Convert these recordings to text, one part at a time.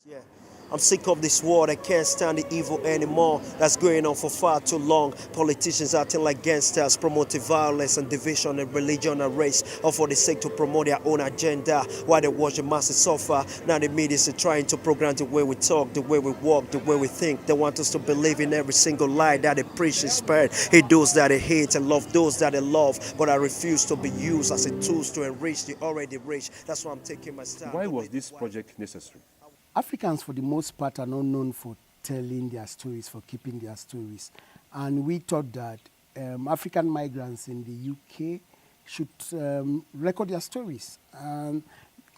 Yeah. I'm sick of this war. I can't stand the evil anymore. That's going on for far too long. Politicians acting like gangsters, promoting violence and division in religion and race, all for the sake to promote their own agenda. While they watch the masses suffer, now the media is trying to program the way we talk, the way we walk, the way we think. They want us to believe in every single lie that they preach and spread. Hate those that they hate and love those that they love. But I refuse to be used as a tool to enrich the already rich. That's why I'm taking my stand. Why was this project necessary? Africans, for the most part, are not known for telling their stories, for keeping their stories. And we thought that African migrants in the UK should record their stories. And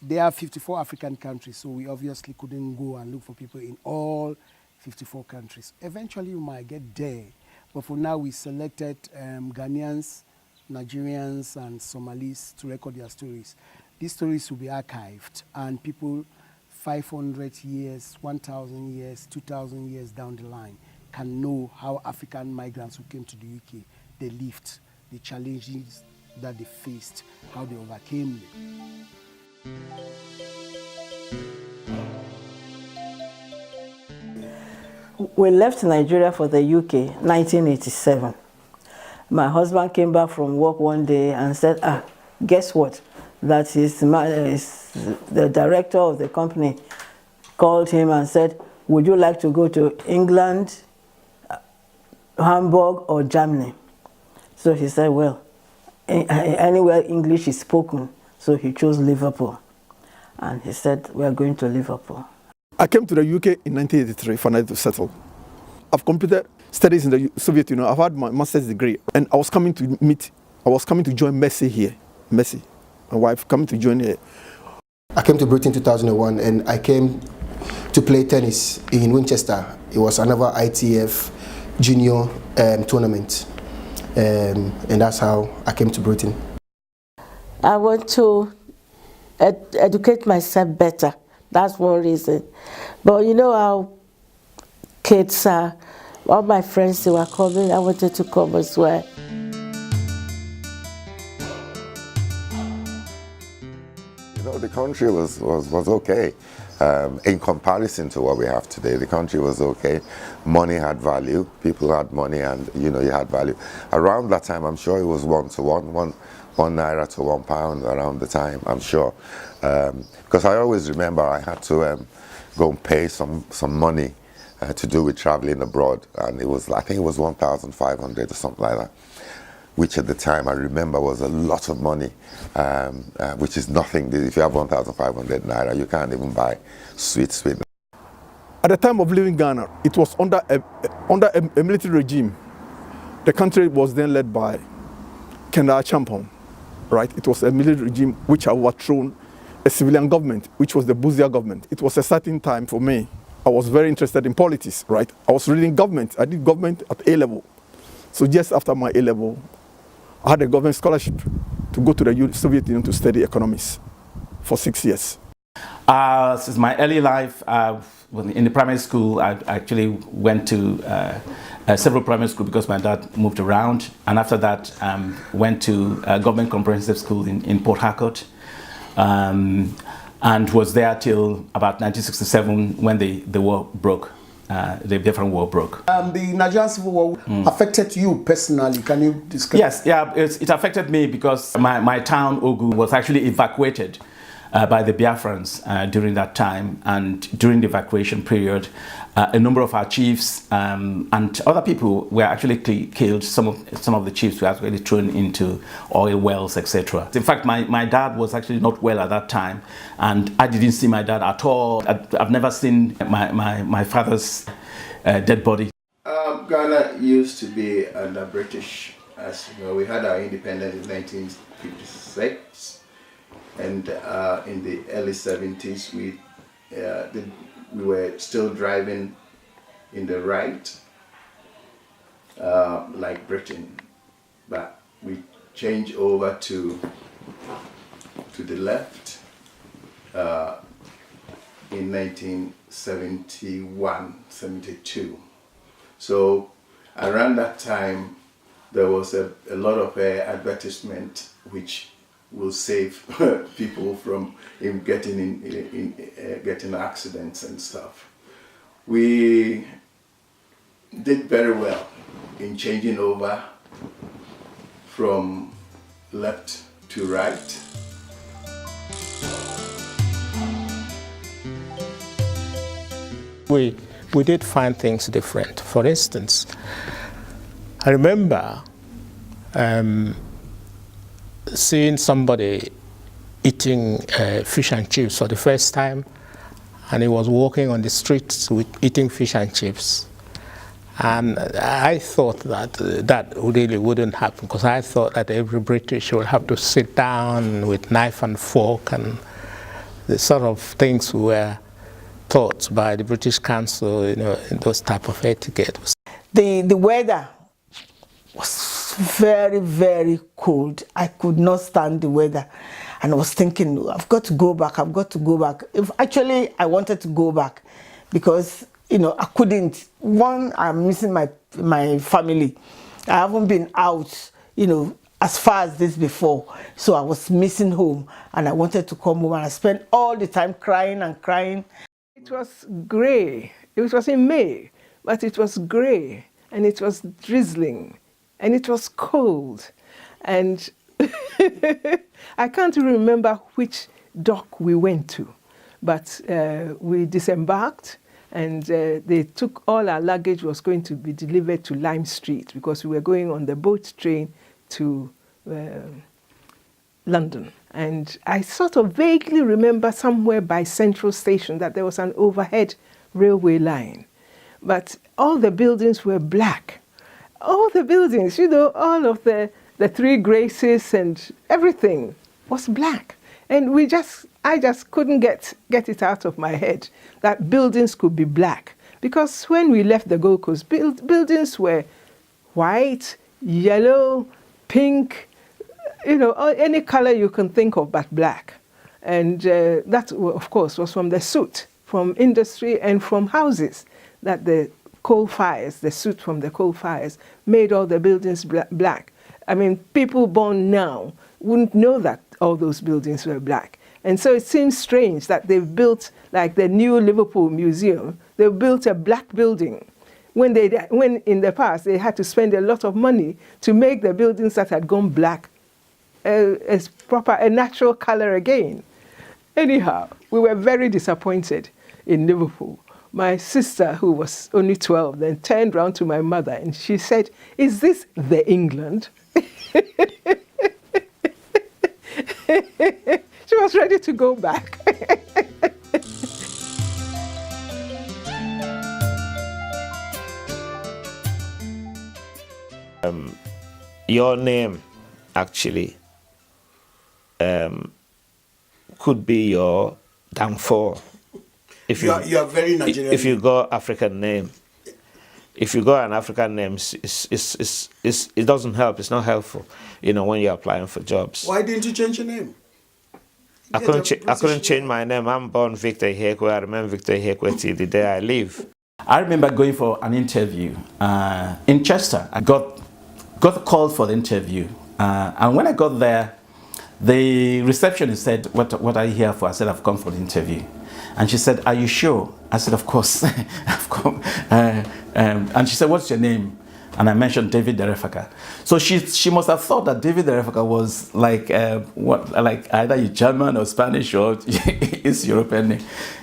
there are 54 African countries, so we obviously couldn't go and look for people in all 54 countries. Eventually, we might get there. But for now, we selected Ghanaians, Nigerians, and Somalis to record their stories. These stories will be archived, and people 500 years, 1,000 years, 2,000 years down the line can know how African migrants who came to the UK, they lived, the challenges that they faced, how they overcame them. We left Nigeria for the UK 1987. My husband came back from work one day and said, guess what? That is the director of the company called him and said, would you like to go to England, Hamburg, or Germany? So he said, well, anywhere English is spoken. So he chose Liverpool. And he said, we are going to Liverpool. I came to the UK in 1983 finally to settle. I've completed studies in the Soviet Union. I've had my master's degree. And I was coming to join Mercy here. Mercy. My wife coming to join here. I came to Britain in 2001 and I came to play tennis in Winchester. It was another ITF junior tournament. And that's how I came to Britain. I want to educate myself better. That's one reason. But you know how kids are. All my friends, they were coming. I wanted to come as well. You know, the country was okay. In comparison to what we have today, the country was okay. Money had value. People had money, and you know, you had value. Around that time, I'm sure it was 1 to 1, 1 naira to £1 around the time. I'm sure, because I always remember I had to go and pay some money to do with traveling abroad, and it was, I think it was 1,500 or something like that, which at the time I remember was a lot of money, which is nothing. If you have 1,500 naira, you can't even buy sweets with. At the time of leaving Ghana, it was under a military regime. The country was then led by Kendall Champon, right? It was a military regime which had overthrown a civilian government, which was the Buzia government. It was a certain time for me. I was very interested in politics, right? I was reading government. I did government at A level. So just after my A level, I had a government scholarship to go to the Soviet Union to study economics for 6 years. Since my early life, in the primary school, I actually went to several primary schools because my dad moved around. And after that, went to a government comprehensive school in Port Harcourt. And was there till about 1967 when the war broke. The different war broke. The Nigerian Civil War affected you personally. Can you describe? Yes, yeah, it affected me because my town, Ogu, was actually evacuated by the Biafrans during that time. And during the evacuation period, a number of our chiefs and other people were actually killed. Some of the chiefs were actually thrown into oil wells, etc. In fact, my dad was actually not well at that time, and I didn't see my dad at all. I've never seen my father's dead body. Ghana used to be under British. As you know, we had our independence in 1956, and in the early 70s, we were still driving in the right, like Britain, but we changed over to the left in 1971, 72. So around that time, there was a lot of advertisement which will save people from getting accidents and stuff. We did very well in changing over from left to right. We did find things different. For instance, I remember seeing somebody eating fish and chips for the first time, and he was walking on the streets with eating fish and chips. And I thought that that really wouldn't happen, because I thought that every British would have to sit down with knife and fork, and the sort of things were taught by the British Council, you know, in those type of etiquette. The weather was very, very cold. I could not stand the weather. And I was thinking, I've got to go back, I've got to go back. Actually, I wanted to go back because, you know, I couldn't. One, I'm missing my family. I haven't been out, you know, as far as this before. So I was missing home, and I wanted to come home, and I spent all the time crying and crying. It was grey. It was in May, but it was grey, and it was drizzling, and it was cold. And I can't remember which dock we went to, but we disembarked, and they took all our luggage was going to be delivered to Lime Street, because we were going on the boat train to London. And I sort of vaguely remember somewhere by Central Station that there was an overhead railway line, but all the buildings were black. All the buildings, you know, all of the Three Graces and everything was black. And I just couldn't get it out of my head that buildings could be black. Because when we left the Gold Coast, buildings were white, yellow, pink, you know, any color you can think of but black. And that, of course, was from the soot, from industry and from houses, that the coal fires, the soot from the coal fires, made all the buildings black. I mean, people born now wouldn't know that all those buildings were black. And so it seems strange that they've built, like the new Liverpool Museum, they built a black building when in the past they had to spend a lot of money to make the buildings that had gone black as proper, a natural color again. Anyhow, we were very disappointed in Liverpool. My sister, who was only 12, then turned round to my mother and she said, "Is this the England?" She was ready to go back. Your name, actually, could be your downfall. If you are very Nigerian. If you go African name, if you go an African name, it doesn't help. It's not helpful, you know, when you're applying for jobs. Why didn't you change your name? I couldn't change my name. I'm born Victor Ihekwe. I remain Victor Ihekwe till the day I leave. I remember going for an interview in Chester. I got called for the interview, and when I got there, the receptionist said, "What are you here for?" I said, "I've come for the interview." And she said, "Are you sure?" I said, "Of course, I've come." And she said, "What's your name?" And I mentioned David Derefaka. So she must have thought that David Derefaka was like like either German or Spanish or East European name.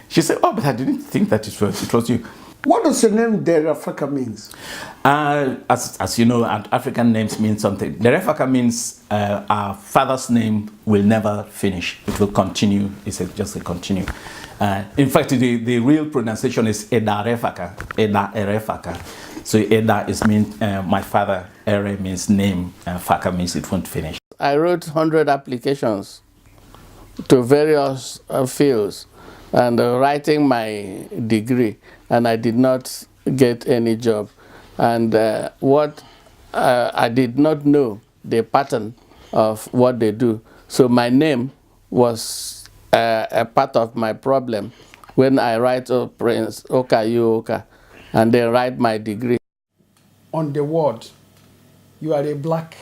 She said, "Oh, but I didn't think that it was you." What does the name Derefaka means? As you know, African names mean something. Derefaka means our father's name will never finish. It will continue. It's just a continue. In fact, the real pronunciation is Eda Refaka. Eda Erefaka. So Eda means my father. Ere means name. Faka means it won't finish. I wrote 100 applications to various fields and writing my degree, and I did not get any job. And what I did not know the pattern of what they do. So my name was a part of my problem when I write Prince Oka Yuoka and then write my degree. On the ward, you are a black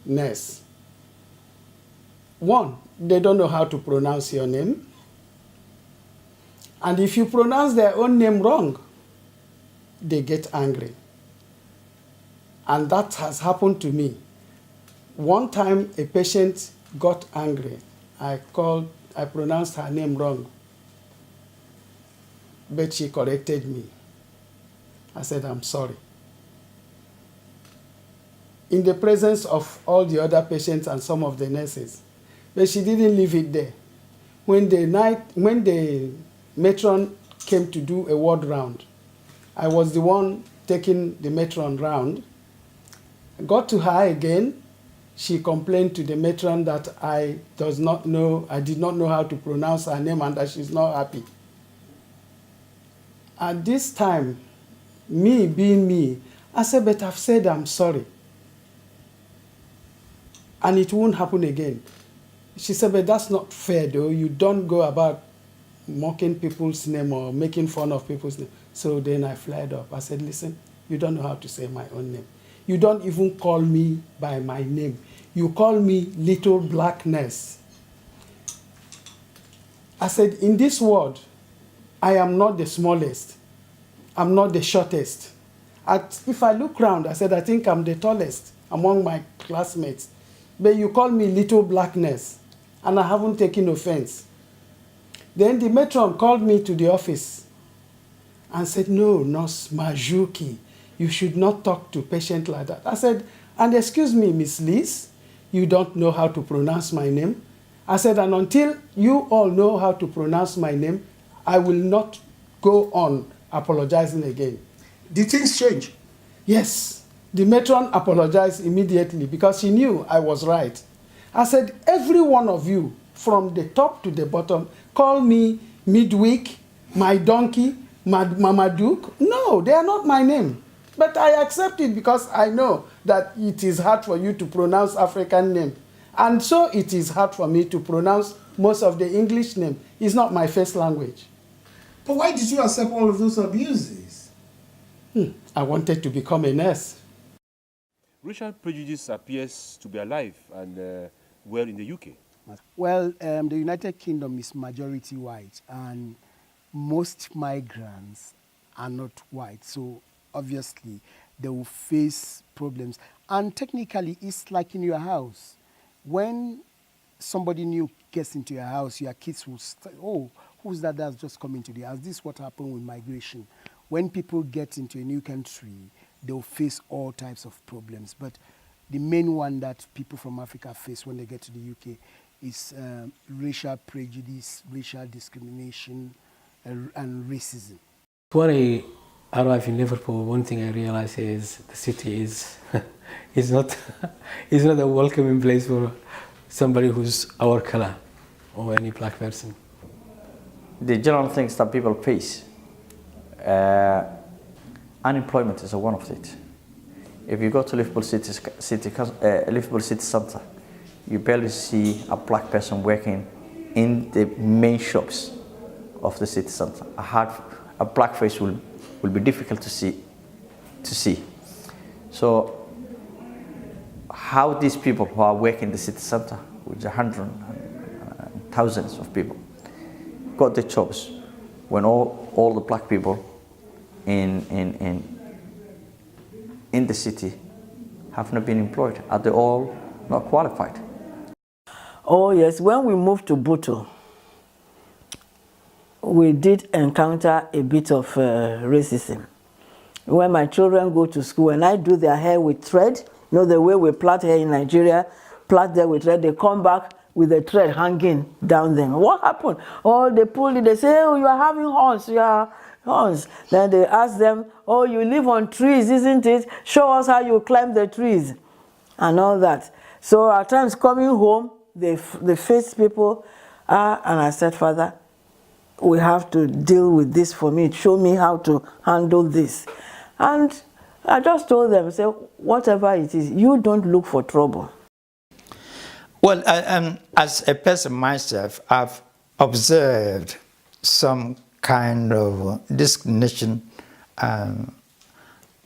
nurse. One, they don't know how to pronounce your name. And if you pronounce their own name wrong, they get angry. And that has happened to me. One time a patient got angry. I pronounced her name wrong. But she corrected me. I said, I'm sorry. In the presence of all the other patients and some of the nurses. But she didn't leave it there. When the matron came to do a ward round, I was the one taking the matron round. I got to her again. She complained to the matron that I did not know how to pronounce her name and that she's not happy. At this time, me being me, I said, but I've said I'm sorry. And it won't happen again. She said, but that's not fair though. You don't go about mocking people's name or making fun of people's name. So then I flared up. I said, listen, you don't know how to say my own name. You don't even call me by my name. You call me Little Black Nurse. I said, in this world, I am not the smallest. I'm not the shortest. If I look around, I said, I think I'm the tallest among my classmates. But you call me Little Black Nurse, and I haven't taken offense. Then the matron called me to the office and said, no, Nurse Majuki, you should not talk to patient like that. I said, and excuse me, Miss Liz, you don't know how to pronounce my name. I said, and until you all know how to pronounce my name, I will not go on apologizing again. Did things change? Yes. The matron apologized immediately because she knew I was right. I said, every one of you, from the top to the bottom, call me midweek, my donkey, Mamaduke. No, they are not my name. But I accept it because I know that it is hard for you to pronounce African name. And so it is hard for me to pronounce most of the English name. It's not my first language. But why did you accept all of those abuses? I wanted to become a nurse. Racial prejudice appears to be alive and well in the UK. Well, the United Kingdom is majority white, and most migrants are not white. So obviously, they will face problems. And technically, it's like in your house. When somebody new gets into your house, your kids will start, oh, who's that that's just coming to the house? This is what happened with migration. When people get into a new country, they'll face all types of problems. But the main one that people from Africa face when they get to the UK is racial prejudice, racial discrimination, and racism. When I arrived in Liverpool, one thing I realized is the city is not a welcoming place for somebody who's our color or any black person. The general things that people face, unemployment is one of it. If you go to Liverpool city centre, you barely see a black person working in the main shops of the city centre. A black face will be difficult to see. So how these people who are working in the city centre, with hundreds and thousands of people, got the jobs when all the black people in the city have not been employed? Are they all not qualified? Oh yes, when we moved to Buto, we did encounter a bit of racism. When my children go to school and I do their hair with thread, you know the way we plait hair in Nigeria, plait there with thread, they come back with the thread hanging down them. What happened? Oh, they pull it, they say, oh, you are having horns, you are horns. Then they ask them, oh, you live on trees, isn't it? Show us how you climb the trees and all that. So at times coming home, they face people, and I said, Father, we have to deal with this for me. Show me how to handle this. And I just told them, say, whatever it is, you don't look for trouble. Well, as a person myself, I've observed some kind of discrimination. I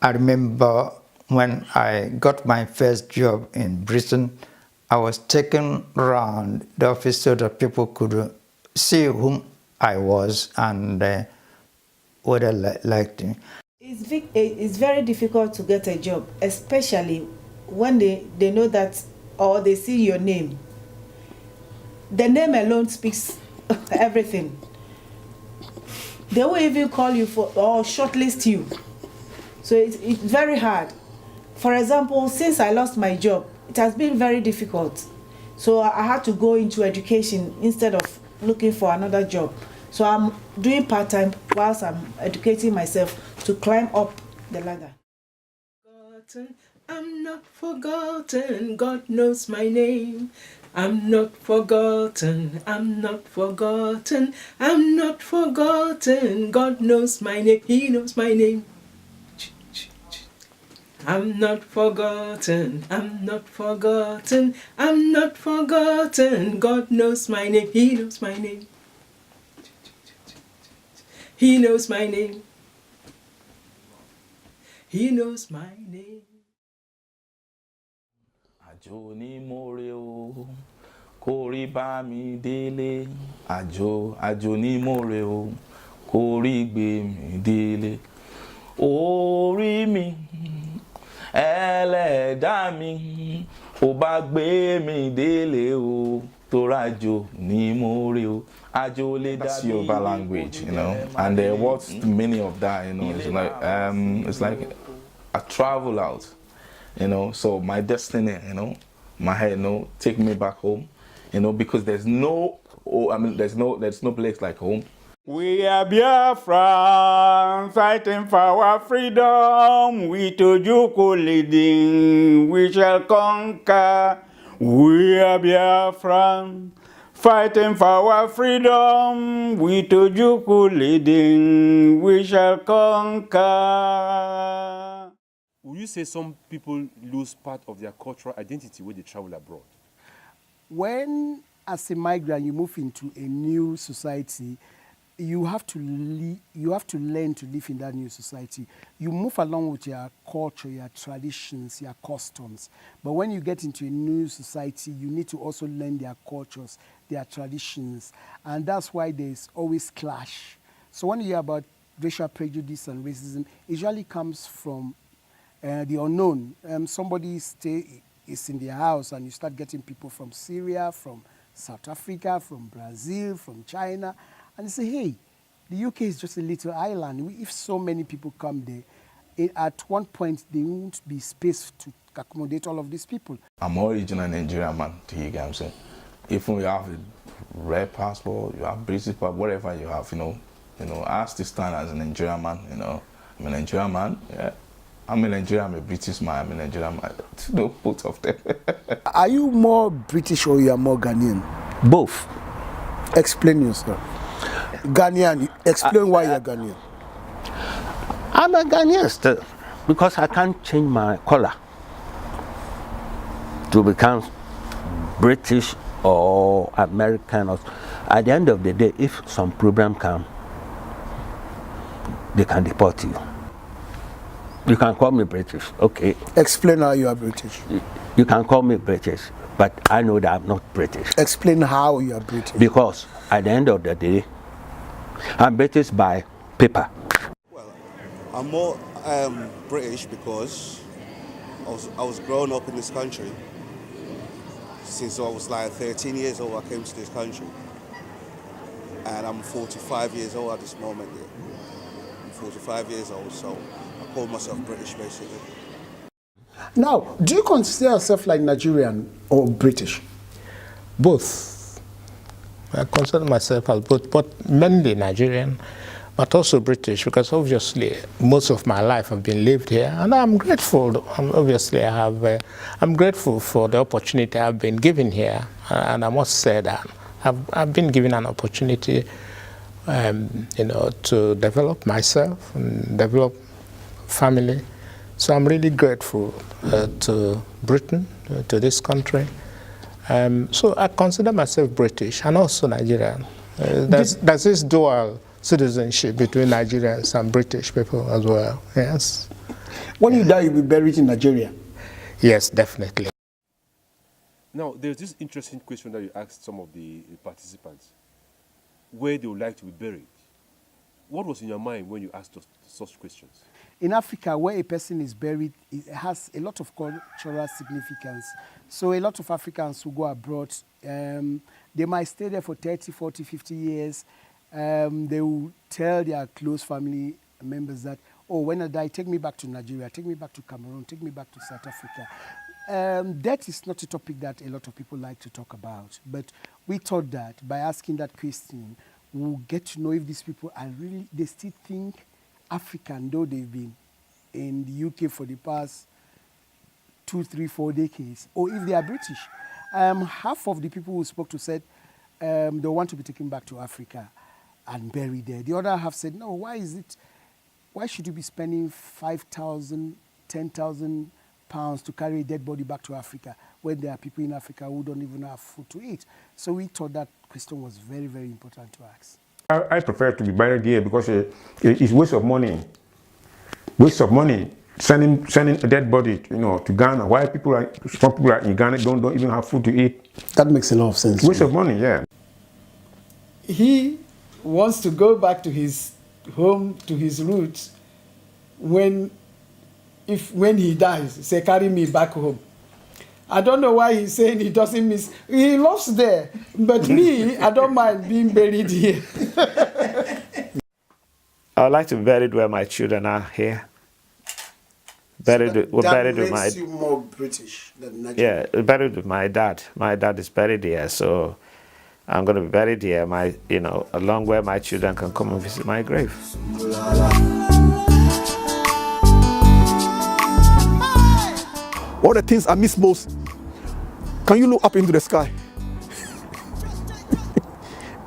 remember when I got my first job in Britain, I was taken around the office so that people could see whom I was and what I liked. It's very difficult to get a job, especially when they know that, or they see your name. The name alone speaks everything. They will even call you for or shortlist you. So it's very hard. For example, since I lost my job, it has been very difficult. So I had to go into education instead of looking for another job. So I'm doing part-time whilst I'm educating myself to climb up the ladder. I'm not forgotten, God knows my name. I'm not forgotten, I'm not forgotten, I'm not forgotten, God knows my name, He knows my name. I'm not forgotten, I'm not forgotten, I'm not forgotten, God knows my name, He knows my name. He knows my name. He knows my name. Àjò ni mo re o, kó rí bá mi délé. Àjò ni mo re o, kó rí gbé mi délé. Orí mi, ẹlẹ́dàá mi, ó bá gbé mi délé o, torájò ni mo re o. That's Yoruba language, you know, and what's the meaning of that, you know, it's like I travel out, you know, so my destiny, you know, my head, you know, take me back home, you know, because there's no place like home. We are Biafran, fighting for our freedom. We Tojuku leading, we shall conquer. We are Biafran, fighting for our freedom. We Tojuku leading, we shall conquer. Would you say some people lose part of their cultural identity when they travel abroad? When, as a migrant, you move into a new society, you have to learn to live in that new society. You move along with your culture, your traditions, your customs. But when you get into a new society, you need to also learn their cultures, their traditions. And that's why there's always clash. So when you hear about racial prejudice and racism, it usually comes from the unknown. Somebody is in their house and you start getting people from Syria, from South Africa, from Brazil, from China, and they say, hey, the UK is just a little island. If so many people come there, at one point there won't be space to accommodate all of these people. I'm original Nigerian man, to you guys. If you have a red passport, you have British passport, whatever you have, you know, I still stand as a Nigerian man, you know. I'm a Nigerian man, yeah. I'm a Nigerian, I'm a British man, I'm a Nigerian man. No, both of them. Are you more British or you are more Ghanaian? Both. Explain yourself. Ghanaian, explain why you're Ghanaian. I'm a Ghanaian still, because I can't change my color to become British or American. At the end of the day, if some problem comes, they can deport you. You can call me British, okay. Explain how you are British. You can call me British, but I know that I'm not British. Explain how you are British. Because at the end of the day, I'm British by paper. Well, I'm more British because I was growing up in this country. Since I was like 13 years old, I came to this country. And I'm 45 years old at this moment. I'm 45 years old, so I call myself British basically. Now, do you consider yourself like Nigerian or British? Both. I consider myself as both, but mainly Nigerian, but also British, because obviously most of my life I've been lived here, and I'm grateful. I'm grateful for the opportunity I've been given here, and I must say that I've been given an opportunity, to develop myself and develop family. So I'm really grateful to Britain, to this country. So I consider myself British and also Nigerian. There's this dual citizenship between Nigerians and British people as well, yes. When you die, you'll be buried in Nigeria? Yes, definitely. Now, there's this interesting question that you asked some of the participants, where they would like to be buried. What was in your mind when you asked such questions? In Africa, where a person is buried, it has a lot of cultural significance. So a lot of Africans who go abroad, they might stay there for 30, 40, 50 years. They will tell their close family members that, oh, when I die, take me back to Nigeria, take me back to Cameroon, take me back to South Africa. That is not a topic that a lot of people like to talk about. But we thought that by asking that question, we'll get to know if these people are really, they still think African, though they've been in the UK for the past 2, 3, 4 decades, or if they are British. Half of the people who spoke to said they want to be taken back to Africa and buried there. The other half said, no, why should you be spending 5,000, 10,000 pounds to carry a dead body back to Africa when there are people in Africa who don't even have food to eat? So we thought that question was very, very important to ask. I prefer to be buried here because it's waste of money. Waste of money sending a dead body, to Ghana. Why some people are in Ghana don't even have food to eat? That makes a lot of sense. Waste of money, yeah. He wants to go back to his home, to his roots, when he dies. Say, carry me back home. I don't know why he's saying he doesn't miss. He loves there, but me, I don't mind being buried here. I would like to be buried where my children are here. Buried with my. You more British than Nigerian. Yeah, buried with my dad. My dad is buried here, so I'm going to be buried here. Along where my children can come and visit my grave. All the things I miss most. Can you look up into the sky?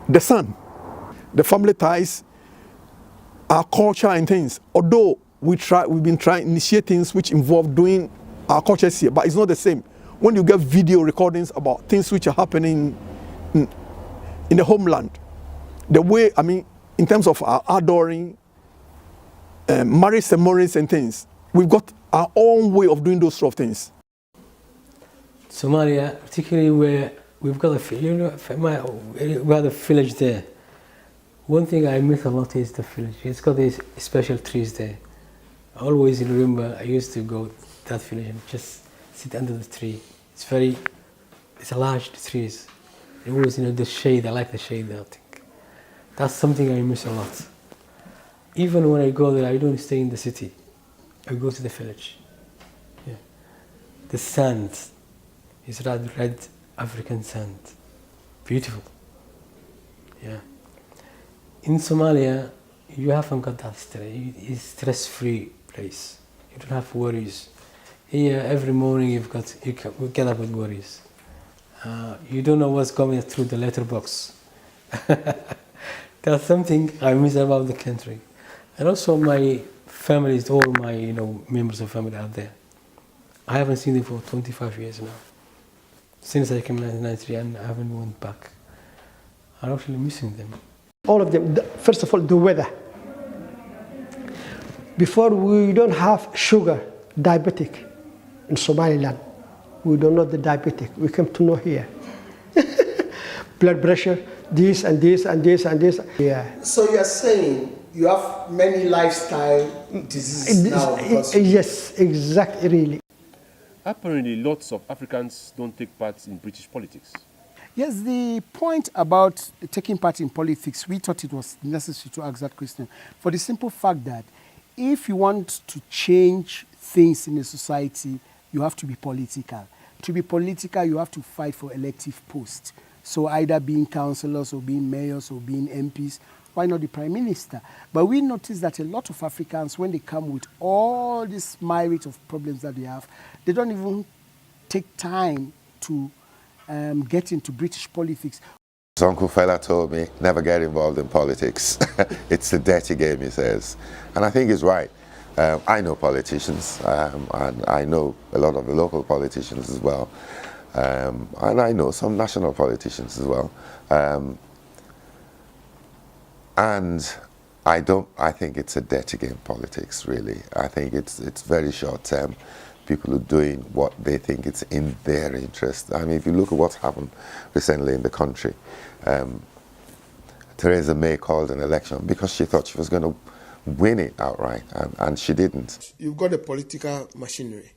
The sun, the family ties, our culture and things. Although we've been trying to initiate things which involve doing our cultures here, but it's not the same. When you get video recordings about things which are happening in the homeland, the way, in terms of our adoring, marriage ceremonies and things, we've got our own way of doing those sort of things. Somalia, particularly where we've got we have a village there. One thing I miss a lot is the village. It's got these special trees there. I always remember I used to go to that village and just sit under the tree. It's a large trees. It always, the shade. I like the shade there, I think. That's something I miss a lot. Even when I go there, I don't stay in the city. I go to the village. Yeah. The sand is red African sand. Beautiful. Yeah. In Somalia, you haven't got that stress. It's a stress-free place. You don't have worries. Here, every morning you get up with worries. You don't know what's coming through the letterbox. That's something I miss about the country. And also my families, all my members of family are there. I haven't seen them for 25 years now. Since I came in Nigeria, and I haven't went back. I'm actually missing them. All of them. First of all, the weather. Before, we don't have sugar, diabetic in Somaliland. We don't know the diabetic. We come to know here. Blood pressure, this and this and this and this. Yeah. So you're saying you have many lifestyle diseases now? Yes, exactly, really. Apparently, lots of Africans don't take part in British politics. Yes, the point about taking part in politics, we thought it was necessary to ask that question for the simple fact that if you want to change things in a society, you have to be political. To be political, you have to fight for elective posts. So either being councillors or being mayors or being MPs, why not the Prime Minister? But we noticed that a lot of Africans, when they come with all this myriad of problems that they have, they don't even take time to get into British politics. Uncle Fela told me, never get involved in politics. It's a dirty game, he says. And I think he's right. I know politicians, and I know a lot of the local politicians as well. And I know some national politicians as well. And I think it's a dirty game, politics, really. I think it's very short term. people are doing what they think it's in their interest. I mean, if you look at what's happened recently in the country, Theresa May called an election because she thought she was going to win it outright, and she didn't. You've got a political machinery.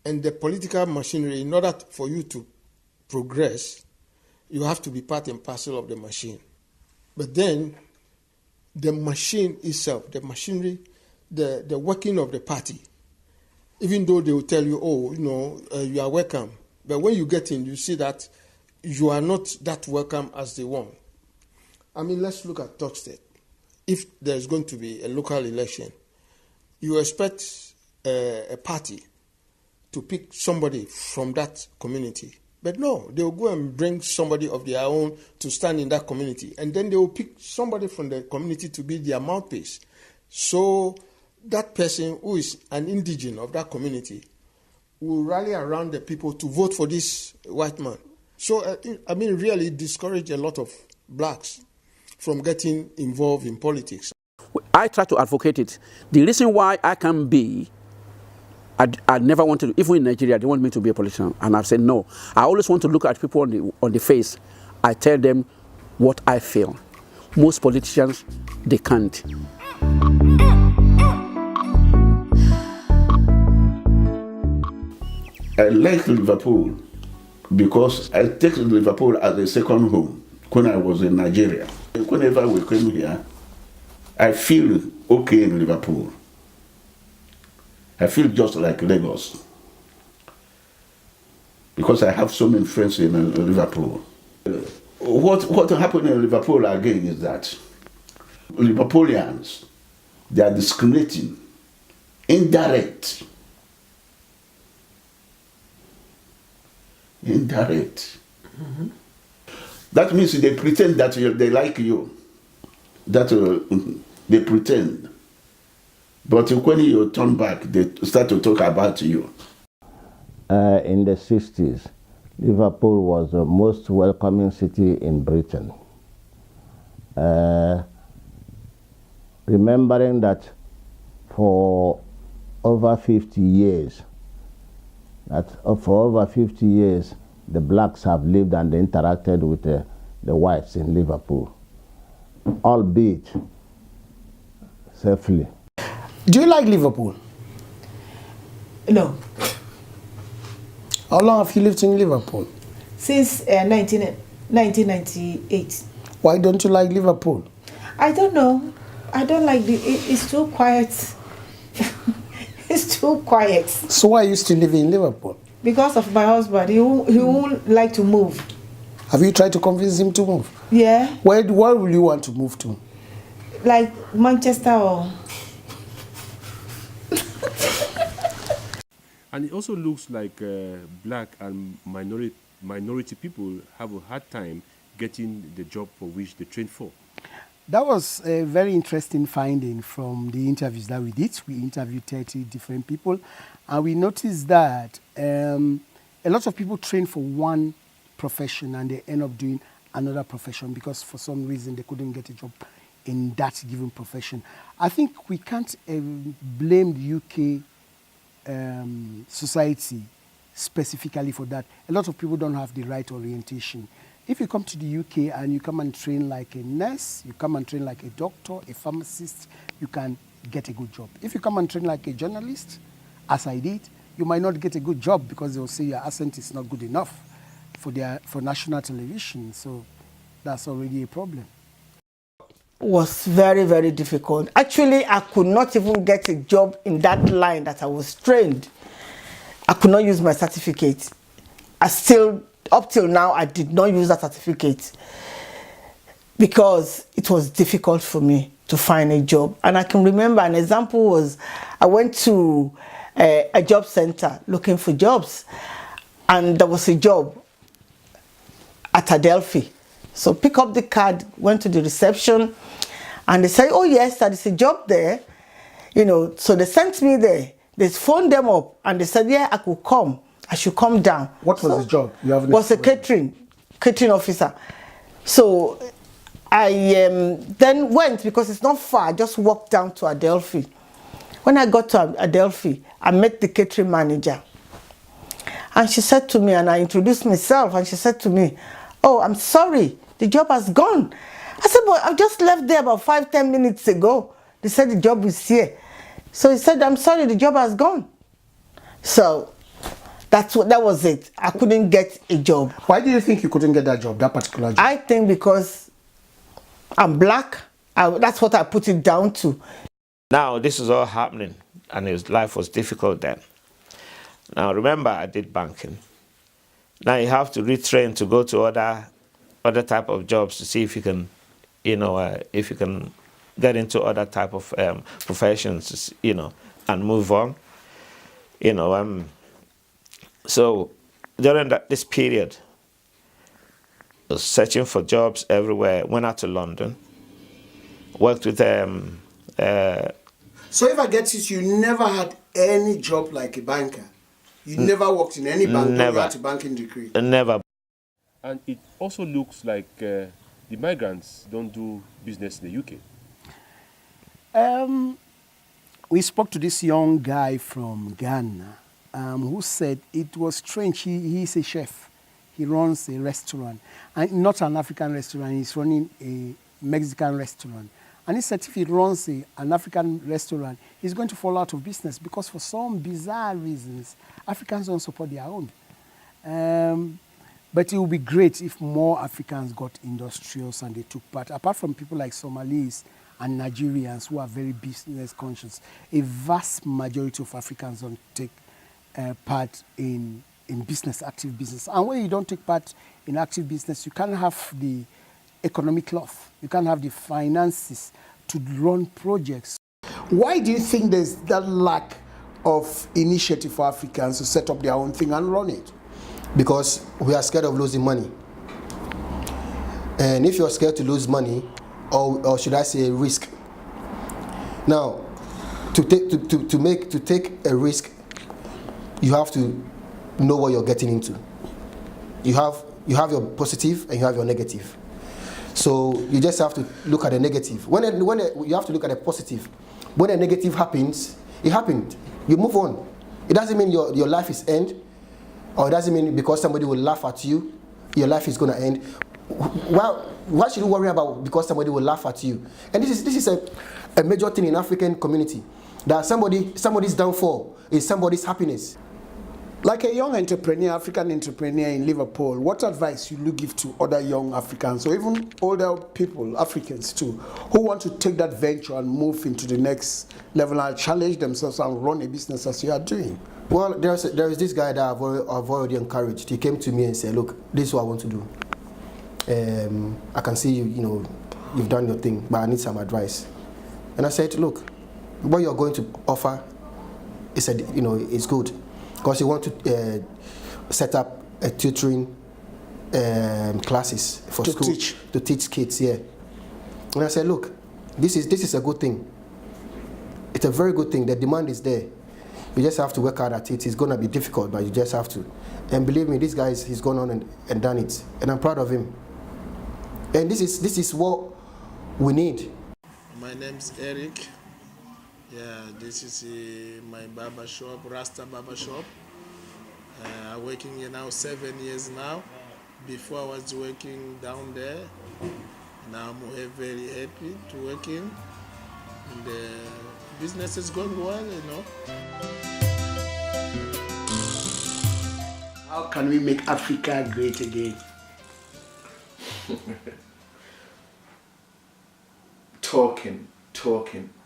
And the political machinery, in order for you to progress, you have to be part and parcel of the machine. But then, the machine itself, the machinery, the working of the party, even though they will tell you, oh, you are welcome, but when you get in, you see that you are not that welcome as they want. I mean, let's look at Talk State. If there's going to be a local election, you expect a party to pick somebody from that community. But no, they will go and bring somebody of their own to stand in that community. And then they will pick somebody from the community to be their mouthpiece. So that person who is an indigene of that community will rally around the people to vote for this white man. So, I mean, really discourage a lot of blacks from getting involved in politics. I try to advocate it. The reason why I can be, I never wanted to, even in Nigeria, they want me to be a politician. And I've said no. I always want to look at people on the face. I tell them what I feel. Most politicians, they can't. I like Liverpool because I take Liverpool as a second home when I was in Nigeria. Whenever we came here, I feel okay in Liverpool. I feel just like Lagos because I have so many friends in Liverpool. What happened in Liverpool again is that Liverpoolians, they are discriminating, indirect. Mm-hmm. That means they pretend that they like you. That they pretend. But when you turn back, they start to talk about you. In the 60s, Liverpool was the most welcoming city in Britain. Remembering that for over 50 years, the blacks have lived and interacted with the whites in Liverpool, albeit safely. Do you like Liverpool? No. How long have you lived in Liverpool? Since 1998. Why don't you like Liverpool? I don't know. I don't like it's too quiet. It's too quiet. So why are you still living in Liverpool? Because of my husband. He won't like to move. Have you tried to convince him to move? Yeah. Where will you want to move to? Like Manchester or... And it also looks like black and minority people have a hard time getting the job for which they trained for. That was a very interesting finding from the interviews that we did. We interviewed 30 different people, and we noticed that a lot of people train for one profession and they end up doing another profession because for some reason they couldn't get a job in that given profession. I think we can't blame the UK society specifically for that. A lot of people don't have the right orientation. If you come to the UK and you come and train like a nurse, you come and train like a doctor, a pharmacist, you can get a good job. If you come and train like a journalist, as I did, you might not get a good job because they'll say your accent is not good enough for national television. So that's already a problem. Was very, very difficult. Actually, I could not even get a job in that line that I was trained. I could not use my certificate. Up till now, I did not use that certificate because it was difficult for me to find a job. And I can remember an example was I went to a job center looking for jobs, and there was a job at Adelphi. So pick up the card, went to the reception, and they said, oh yes, there is a job there. So they sent me there. They phoned them up and they said, yeah, I could come. I should come down. What was the job? Was a catering officer. So I then went because it's not far. I just walked down to Adelphi. When I got to Adelphi, I met the catering manager. And she said to me, and I introduced myself, and she said to me, "Oh, I'm sorry, the job has gone." I said, "But I've just left there about 5-10 minutes ago. They said the job is here." So he said, "I'm sorry, the job has gone." So that was it. I couldn't get a job. Why do you think you couldn't get that job, that particular job? I think because I'm black. That's what I put it down to. Now, this is all happening, and life was difficult then. Now, remember, I did banking. Now you have to retrain to go to other type of jobs to see if you can, if you can get into other type of professions, and move on. So during this period, I was searching for jobs everywhere. Went out to London, worked with So if I get it, you never had any job like a banker? You never worked in any bank? Never. You had a banking degree? Never. And it also looks like the migrants don't do business in the UK. We spoke to this young guy from Ghana who said it was strange. He's a chef. He runs a restaurant, and not an African restaurant. He's running a Mexican restaurant. And he said if he runs an African restaurant, he's going to fall out of business because for some bizarre reasons, Africans don't support their own. But it would be great if more Africans got industrious and they took part. Apart from people like Somalis and Nigerians who are very business conscious, a vast majority of Africans don't take part in business, active business. And when you don't take part in active business, you can't have the economic cloth. You can't have the finances to run projects. Why do you think there's that lack of initiative for Africans to set up their own thing and run it? Because we are scared of losing money. And if you're scared to lose money, or should I say risk? Now, to take a risk, you have to know what you're getting into. You have your positive and you have your negative. So you just have to look at the negative. You have to look at the positive. When a negative happens, it happened. You move on. It doesn't mean your life is end, or it doesn't mean because somebody will laugh at you, your life is going to end. Well, why should you worry about because somebody will laugh at you? And this is a major thing in African community, that somebody's downfall is somebody's happiness. Like a young entrepreneur, African entrepreneur in Liverpool, what advice will you give to other young Africans, or even older people, Africans too, who want to take that venture and move into the next level and challenge themselves and run a business as you are doing? Well, there is this guy that I've already encouraged. He came to me and said, "Look, this is what I want to do. I can see you've done your thing, but I need some advice." And I said, "Look, what you're going to offer is good. Because you want to set up a tutoring classes for school to teach kids, yeah." And I said, "Look, this is a good thing. It's a very good thing. The demand is there. You just have to work hard at it. It's gonna be difficult, but you just have to." And believe me, this guy he's gone on and done it, and I'm proud of him. And this is what we need. My name's Eric. Yeah, this is my barber shop, Rasta Barber Shop. I'm working here now 7 years now. Before I was working down there. Now I'm very happy to working. And the business is going well, How can we make Africa great again? Talking.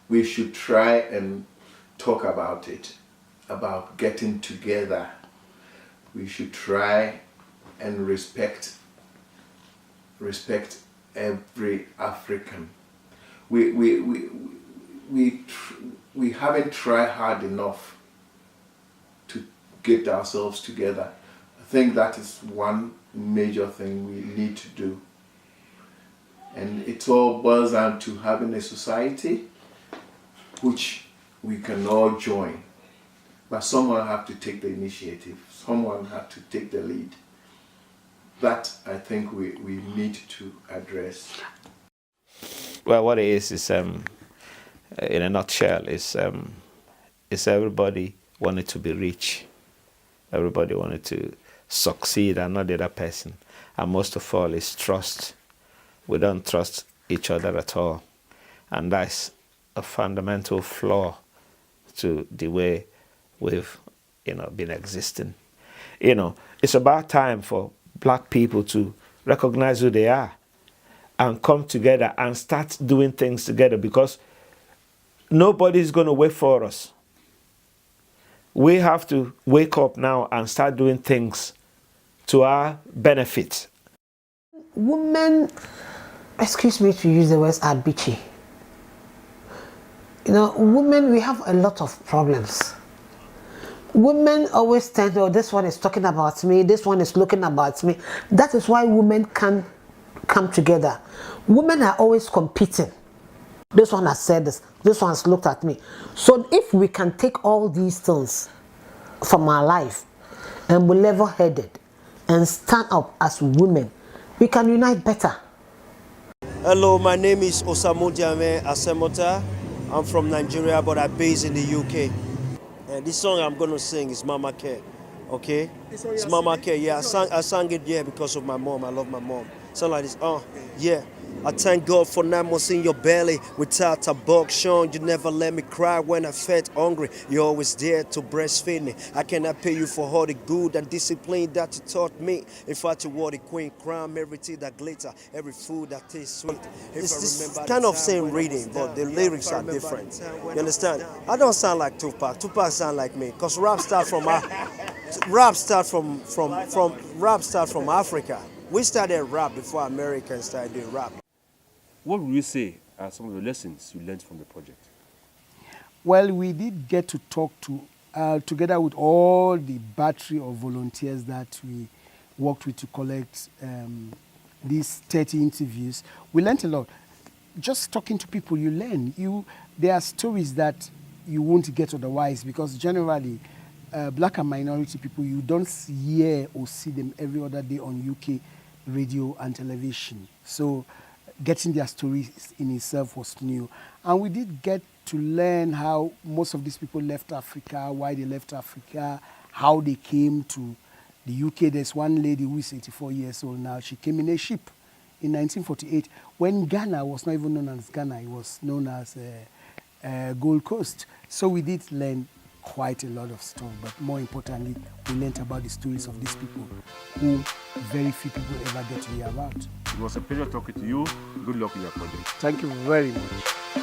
We should try and talk about it, about getting together. We should try and respect every African. We haven't tried hard enough to get ourselves together. I think that is one major thing we need to do. And it all boils down to having a society which we can all join. But someone have to take the initiative. Someone have to take the lead. That, I think, we need to address. Well, what it is in a nutshell, is is everybody wanted to be rich. Everybody wanted to succeed and not the other person. And most of all is trust. We don't trust each other at all. And that's a fundamental flaw to the way we've, been existing. It's about time for black people to recognize who they are and come together and start doing things together, because nobody's going to wait for us. We have to wake up now and start doing things to our benefit. Women, excuse me to use the words, are bitchy. Women, we have a lot of problems. Women always tend to, this one is talking about me, this one is looking about me. That is why women can't come together. Women are always competing. This one has said this one has looked at me. So if we can take all these things from our life and be level-headed and stand up as women, we can unite better. Hello, my name is Osamu Jame Asemota. I'm from Nigeria, but I'm based in the UK. And this song I'm going to sing is Mama Care, okay? It's Mama Care, yeah. I sang it, yeah, because of my mom. I love my mom. Sound like this, yeah. I thank God for 9 months in your belly without a buck, Sean. You never let me cry when I felt hungry. You're always there to breastfeed me. I cannot pay you for all the good and discipline that you taught me. In fact, you were the queen crown, everything that glitter, every food that tastes sweet. It's kind of same reading, but the lyrics are different. You understand? I don't sound like Tupac. Tupac sound like me, because rap start from Africa. We started rap before Americans started doing rap. What would you say are some of the lessons you learned from the project? Well, we did get to talk to, together with all the battery of volunteers that we worked with to collect these 30 interviews. We learned a lot. Just talking to people, you learn. There are stories that you won't get otherwise, because generally, black and minority people, you don't hear or see them every other day on UK radio and television. So getting their stories in itself was new. And we did get to learn how most of these people left Africa, why they left Africa, how they came to the UK. There's one lady who is 84 years old now. She came in a ship in 1948 when Ghana was not even known as Ghana. It was known as Gold Coast. So we did learn quite a lot of stuff, but more importantly, we learned about the stories of these people who very few people ever get to hear about. It was a pleasure talking to you. Good luck in your project. Thank you very much.